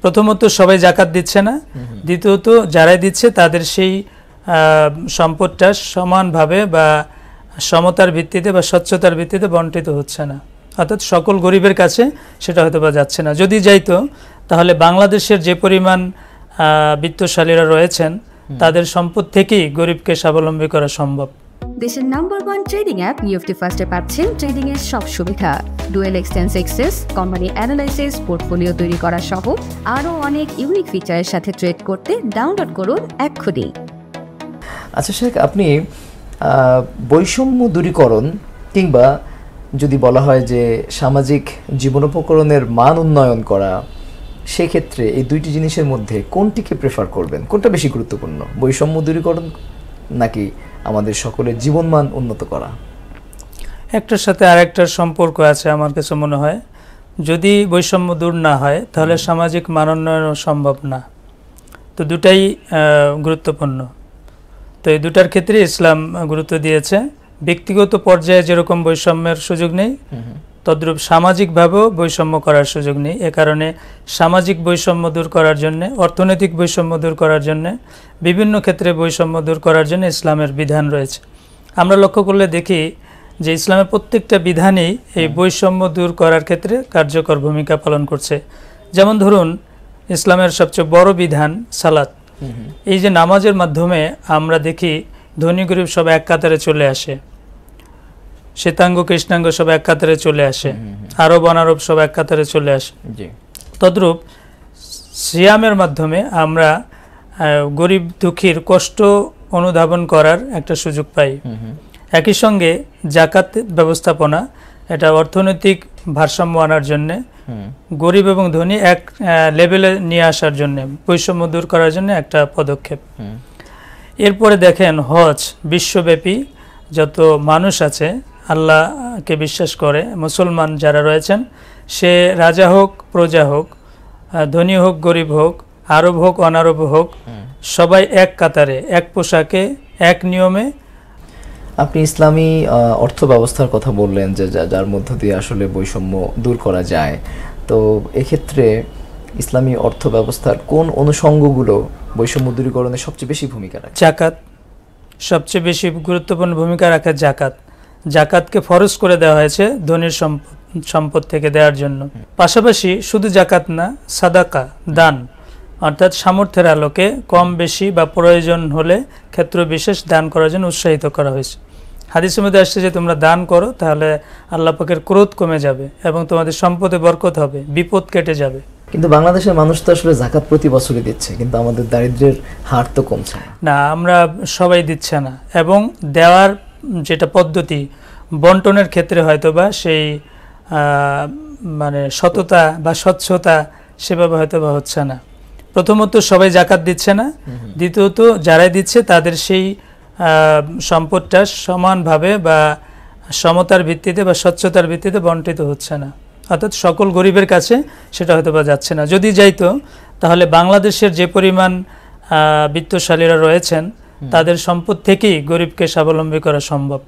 প্রথমত সবাই জাকাত দিচ্ছে না, দ্বিতীয়ত যারাই দিচ্ছে তাদের সেই সম্পদটা সমানভাবে বা সমতার ভিত্তিতে বা স্বচ্ছতার ভিত্তিতে বণ্টিত হচ্ছে না, অর্থাৎ সকল গরিবের কাছে সেটা হয়তো বা যাচ্ছে না। যদি যাইতো তাহলে বাংলাদেশের যে পরিমাণ বিত্তশালীরা রয়েছেন তাদের সম্পদ থেকেই গরিবকে স্বাবলম্বী করা সম্ভব। দেশের নাম্বার 1 ট্রেডিং অ্যাপ নিফটি ফার্স্টে পাচ্ছেন ট্রেডিং এর সব সুবিধা, dual exchange access, company analysis, portfolio তৈরি করা সহ আরও অনেক ইউনিক ফিচারের সাথে ট্রেড করতে ডাউনলোড করুন এক্ষুনি। আচ্ছা শেখ, আপনি বৈষম্য দূরীকরণ কিংবা যদি বলা হয় যে সামাজিক জীবনোপকরণের মান উন্নয়ন করা, সেক্ষেত্রে এই দুইটি জিনিসের মধ্যে কোনটিকে প্রেফার করবেন? কোনটা বেশি গুরুত্বপূর্ণ, বৈষম্য দূরীকরণ নাকি আমাদের সকলের জীবনমান উন্নত করা? একটার সাথে আরেকটার সম্পর্ক আছে আমার কাছে মনে হয়। যদি বৈষম্য দূর না হয় তাহলে সামাজিক মান উন্নয়নও সম্ভব না। তো দুটাই গুরুত্বপূর্ণ। তো এই দুটার ক্ষেত্রে ইসলাম গুরুত্ব দিয়েছে। ব্যক্তিগত পর্যায়ে যেরকম বৈষম্যের সুযোগ নেই, তদ্রূপ সামাজিকভাবেও বৈষম্য করার সুযোগ নেই। এ কারণে সামাজিক বৈষম্য দূর করার জন্য, অর্থনৈতিক বৈষম্য দূর করার জন্য, বিভিন্ন ক্ষেত্রে বৈষম্য দূর করার জন্য ইসলামের বিধান রয়েছে। আমরা লক্ষ্য করলে দেখি যে ইসলামের প্রত্যেকটা বিধানই এই বৈষম্য দূর করার ক্ষেত্রে কার্যকর ভূমিকা পালন করছে। যেমন ধরুন, ইসলামের সবচেয়ে বড় বিধান সালাত। এই যে নামাজের মাধ্যমে আমরা দেখি ধনী গরিব সব এক কাতারে চলে আসে, শ্বেতাঙ্গ কৃষ্ণাঙ্গ সব এক কাতারে চলে আসে, আরব অনারব সব এক কাতারে চলে আসে। তদ্রূপ সিয়ামের মাধ্যমে আমরা গরিব দুঃখীর কষ্ট অনুধাবন করার একটা সুযোগ পাই। একই সঙ্গে জাকাত ব্যবস্থাপনা, এটা অর্থনৈতিক ভারসাম্য আনার জন্যে, গরিব এবং ধনী এক লেভেলে নিয়ে আসার জন্য, বৈষম্য দূর করার জন্য একটা পদক্ষেপ। এরপরে দেখেন হজ, বিশ্বব্যাপী যত মানুষ আছে আল্লাহকে বিশ্বাস করে মুসলমান যারা রয়েছেন, সে রাজা হোক প্রজা হোক, ধনী হোক গরিব হোক, আরব হোক অনারব হোক, সবাই এক কাতারে, এক পোশাকে, এক নিয়মে। আপনি ইসলামী অর্থ ব্যবস্থার কথা বললেন যে যার মধ্য দিয়ে আসলে বৈষম্য দূর করা যায়। তো এক্ষেত্রে ইসলামী অর্থ ব্যবস্থার কোন অনুষঙ্গগুলো বৈষম্য দূরীকরণে সবচেয়ে বেশি ভূমিকা রাখে? জাকাত সবচেয়ে বেশি গুরুত্বপূর্ণ ভূমিকা রাখে। জাকাতকে ফরজ করে দেওয়া হয়েছে ধনীর সম্পদ থেকে দেওয়ার জন্য। পাশাপাশি শুধু জাকাত না, সাদাকা, দান, অর্থাৎ সামর্থ্যের আলোকে কম বেশি বা প্রয়োজন হলে ক্ষেত্র বিশেষ দান করার জন্য উৎসাহিত করা হয়েছে। হাদিসের মধ্যে আসছে যে তোমরা দান করো তাহলে আল্লাহ পাকের ক্রোধ কমে যাবে এবং তোমাদের সম্পদে বরকত হবে, বিপদ কেটে যাবে। কিন্তু বাংলাদেশের মানুষ তো আসলে জাকাত প্রতি বছরই দিচ্ছে, কিন্তু আমাদের দারিদ্র্যের হার তো কমছে না। আমরা সবাই দিচ্ছে না, এবং দেওয়ার যেটা পদ্ধতি বন্টনের ক্ষেত্রে হয়তো বা সেই মানে সততা বা স্বচ্ছতা সেভাবে হয়তো বা হচ্ছে না। প্রথমত সবাই জাকাত দিচ্ছে না, দ্বিতীয়ত যারাই দিচ্ছে তাদের সেই সম্পদটা সমানভাবে বা সমতার ভিত্তিতে বা স্বচ্ছতার ভিত্তিতে বণ্টিত হচ্ছে না, অর্থাৎ সকল গরিবের কাছে সেটা হয়তো বা যাচ্ছে না। যদি যাইতো তাহলে বাংলাদেশের যে পরিমাণ বিত্তশালীরা রয়েছেন তাদের সম্পদ থেকেই গরিবকে স্বাবলম্বী করা সম্ভব।